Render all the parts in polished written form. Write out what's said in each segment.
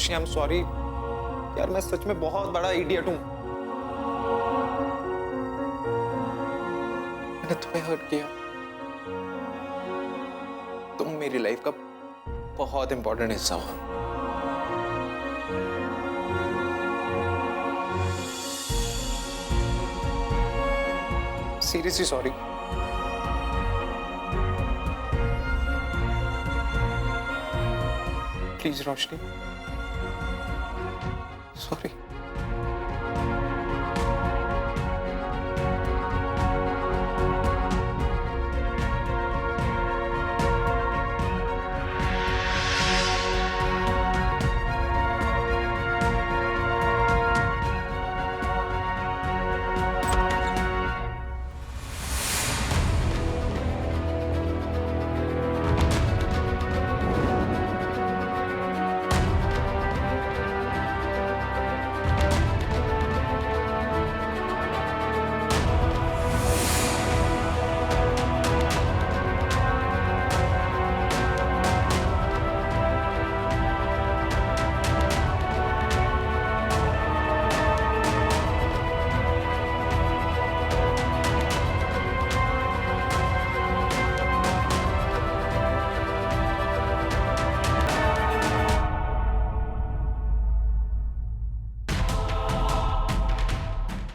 Roshni, I am sorry यार, मैं सच में बहुत बड़ा इडियट हूं। मैंने तुम्हें हर्ट किया। तुम मेरी लाइफ का बहुत इंपॉर्टेंट हिस्सा हो। Seriously sorry. Please Roshni, sorry.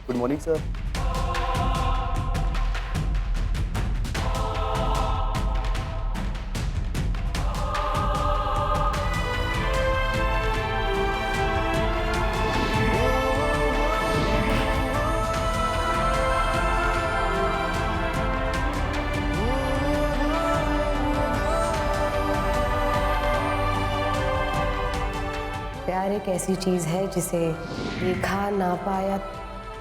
Good morning sir. प्यार एक ऐसी चीज है जिसे देखा, नापा या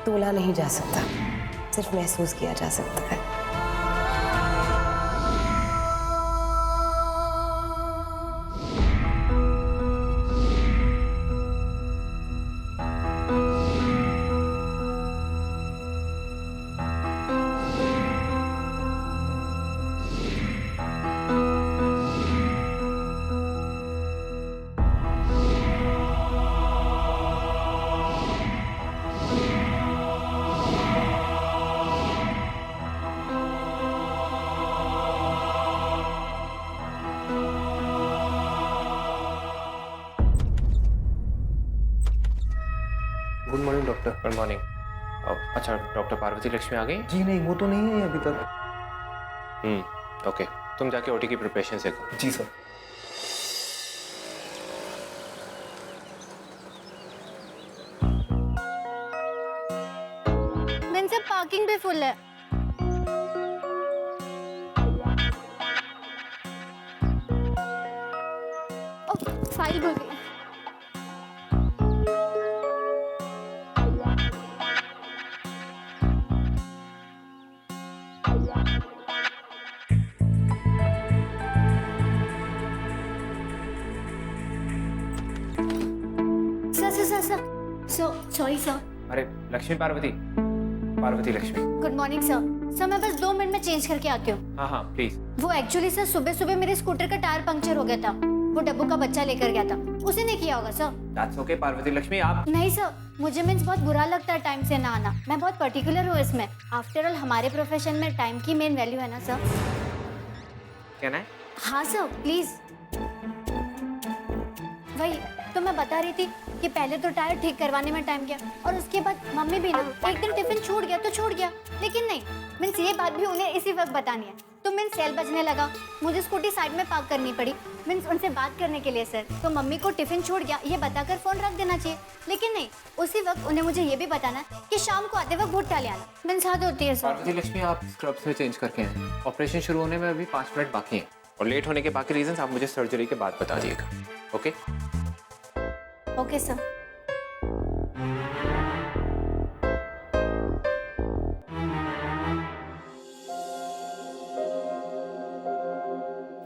तोला नहीं जा सकता, सिर्फ महसूस किया जा सकता है। Good morning doctor. Good morning. अच्छा, डॉक्टर पार्वती लक्ष्मी आ गई? जी नहीं, वो तो नहीं है अभी तक। ओके, तुम जाके ओटी की प्रिपरेशन से करो। जी सर। मैंने सब पार्किंग भी फुल है। फाइल भूल गई। Sorry sir. अरे Lakshmi, Parvati Lakshmi. Good morning sir. मैं बस 2 मिनट में चेंज करके आती हूँ। हाँ प्लीज। वो एक्चुअली सर सुबह सुबह मेरे स्कूटर का टायर पंक्चर हो गया था। वो डब्बू का बच्चा लेकर गया था, उसी ने किया होगा sir. That's okay Parvati Lakshmi, आप नहीं सर, मुझे मीन्स बहुत बुरा लगता है टाइम से ना आना। मैं बहुत पर्टिकुलर हूँ इसमें। आफ्टर ऑल हमारे प्रोफेशन में टाइम की मेन वैल्यू है ना सर। कहना है? हाँ सर प्लीज। वही तो मैं बता रही थी कि पहले तो टायर ठीक करवाने में टाइम गया, और उसके बाद मम्मी भी ना एक दिन टिफिन छूट गया तो छूट गया, लेकिन नहीं मीन्स ये बात भी उन्हें इसी वक्त बतानी है। तो मीन्स सेल बजने लगा, मुझे स्कूटी साइड में पार्क करनी पड़ी मीन्स उनसे बात करने के लिए सर। तो मम्मी को टिफिन छूट गया ये बताकर फोन रख देना चाहिए, लेकिन नहीं, उसी वक्त उन्हें मुझे ये भी बताना कि शाम को आते वक्त भुट्टा ले आना। मीन्स हद होती है सर। पार्वती लक्ष्मी, आप स्क्रब्स में चेंज करके आए। ऑपरेशन शुरू होने में अभी 5 मिनट बाकी हैं, और लेट होने के बाकी रीजंस आप मुझे सर्जरी के बाद बता दिएगा। Okay okay sir.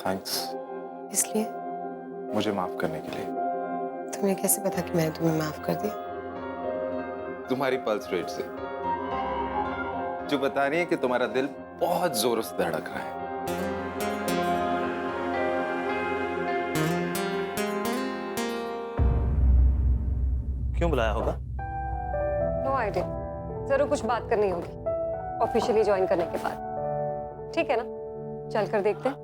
थैंक्स इसलिए मुझे माफ करने के लिए। तुम्हें कैसे पता कि मैंने तुम्हें माफ कर दिया? तुम्हारी पल्स रेट से, जो बता रही है कि तुम्हारा दिल बहुत जोरों से धड़क रहा है। क्यों बुलाया होगा? नो आइडिया, जरूर कुछ बात करनी होगी ऑफिशियली ज्वाइन करने के बाद। ठीक है ना, चल कर देखते हैं।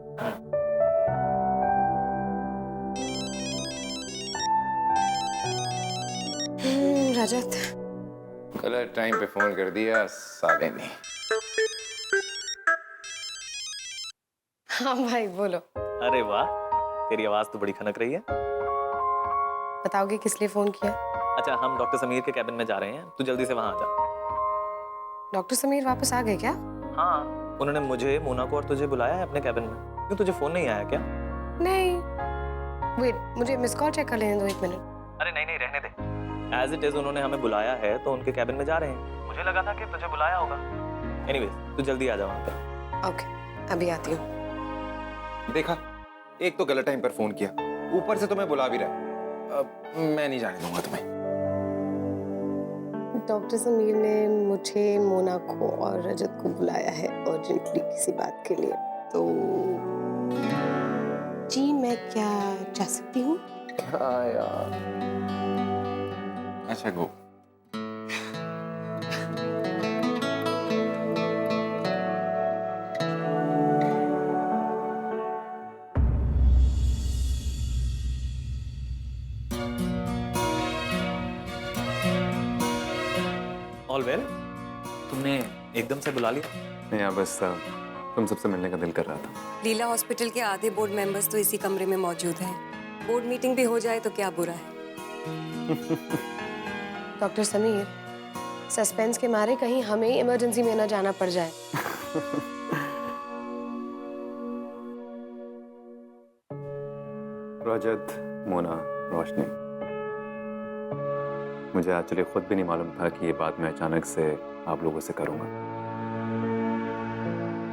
रजत, गलत टाइम पे फोन कर दिया साले ने। हाँ भाई बोलो। अरे वाह, तेरी आवाज तो बड़ी खनक रही है। बताओगे किस लिए फोन किया? अच्छा, हम डॉक्टर समीर के कैबिन में जा रहे हैं, तू जल्दी से वहां आ जा। डॉक्टर समीर वापस आ गए क्या? हाँ, उन्होंने मुझे, मोना को और तुझे बुलाया है अपने कैबिन में। क्यों, तुझे फोन नहीं आया क्या? नहीं, वेट, मुझे मिस कॉल चेक कर लेने दो 1 मिनट। अरे नहीं नहीं, रहने दे। एज इट इज उन्होंने हमें बुलाया है तो उनके कैबिन में जा रहे हैं। मुझे लगा था कि तुझे बुलाया होगा। एनीवेज, तू जल्दी आ जा वहां पर। ओके, अभी आती हूँ। देखा, एक तो गलत टाइम पर फोन किया, ऊपर से तुम्हें बुला भी रहा है। अब मैं नहीं जाने दूंगा तुम्हें। डॉक्टर समीर ने मुझे, मोना को और रजत को बुलाया है अर्जेंटली किसी बात के लिए, तो जी मैं क्या जा सकती हूँ? हाँ यार। अच्छा गो। All well? तुमने एकदम से बुला लिया? नहीं यार, बस तुम सबसे मिलने का दिल कर रहा था। लीला हॉस्पिटल के आधे बोर्ड मेंबर्स तो इसी कमरे में मौजूद हैं। बोर्ड मीटिंग भी हो जाए तो क्या बुरा है। डॉक्टर समीर, सस्पेंस के मारे कहीं हमें इमरजेंसी में ना जाना पड़ जाए। रजत, मोना, रोशनी, मुझे एक्चुअली खुद भी नहीं मालूम था कि ये बात मैं अचानक से आप लोगों से करूंगा,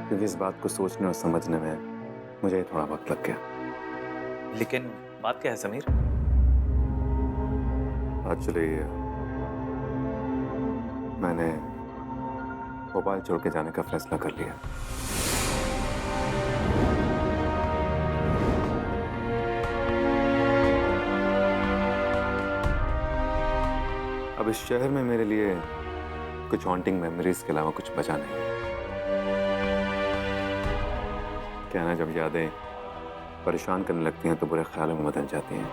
क्योंकि इस बात को सोचने और समझने में मुझे थोड़ा वक्त लग गया। लेकिन बात क्या है समीर? एक्चुअली मैंने भोपाल छोड़ के जाने का फैसला कर लिया। अब इस शहर में मेरे लिए कुछ हॉन्टिंग मेमोरीज के अलावा कुछ बचा नहीं। क्या ना, जब यादें परेशान करने लगती हैं तो बुरे ख्यालों में बदल जाती हैं।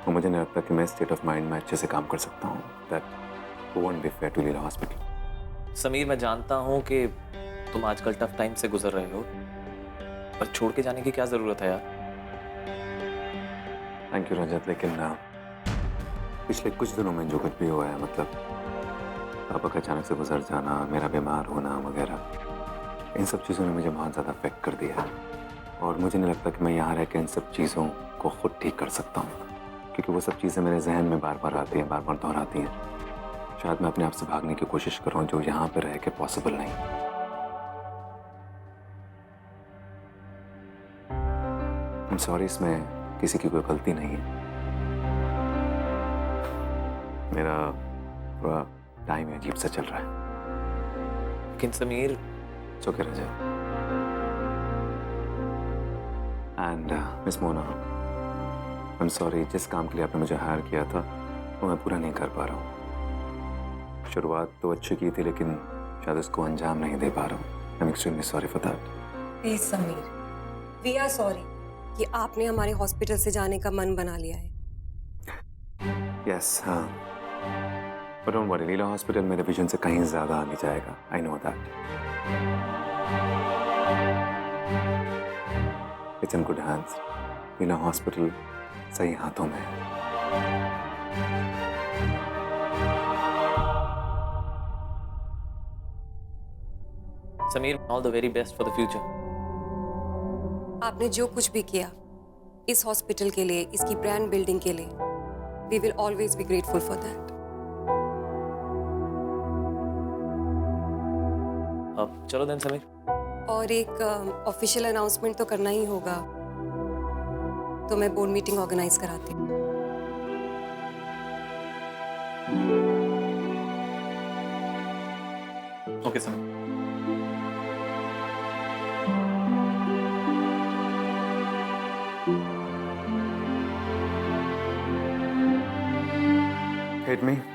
और मुझे नहीं लगता कि मैं स्टेट ऑफ माइंड में अच्छे से काम कर सकता हूँ। That won't be fair to Leela hospital. Sameer, मैं जानता हूँ कि तुम आजकल टफ टाइम से गुजर रहे हो, पर छोड़ के जाने की क्या जरूरत है यार? थैंक यू रजत, लेकिन पिछले कुछ दिनों में जो कुछ भी हुआ है, मतलब पापा का अचानक से गुजर जाना, मेरा बीमार होना वगैरह, इन सब चीज़ों ने मुझे बहुत ज़्यादा अफेक्ट कर दिया है। और मुझे नहीं लगता कि मैं यहाँ रह के इन सब चीज़ों को खुद ठीक कर सकता हूँ, क्योंकि वो सब चीज़ें मेरे जहन में बार बार आती हैं, बार बार दोहराती हैं। शायद मैं अपने आप से भागने की कोशिश कर रहा हूँ, जो यहाँ पे रह के पॉसिबल नहीं। I'm sorry, इसमें किसी की कोई गलती नहीं है। मेरा थोड़ा टाइम अजीब सा चल रहा है। लेकिन Sameer, okay Rajat. And miss Mona, I am sorry, जिस काम के लिए आपने मुझे हायर किया था वो मैं पूरा नहीं कर पा रहा हूँ। शुरुआत तो अच्छी की थी, लेकिन शायद उसको अंजाम नहीं दे पा रहा हूँ। I am extremely sorry for that. Please Sameer, we are sorry कि आपने हमारे हॉस्पिटल से जाने का मन बना लिया है। यस, हाँ, but don't worry, Leela hospital मेरे विजन से कहीं ज्यादा आगे जाएगा। I know that. It's in good hands. Leela hospital सही हाथों में है। Sameer, all the very best for the future. आपने जो कुछ भी किया इस हॉस्पिटल के लिए, इसकी ब्रांड बिल्डिंग के लिए, we will always be grateful for that. अब चलो देन समीर। और एक ऑफिशियल अनाउंसमेंट तो करना ही होगा, तो मैं बोर्ड मीटिंग ऑर्गेनाइज कराती हूँ। ओके समीर। hit me.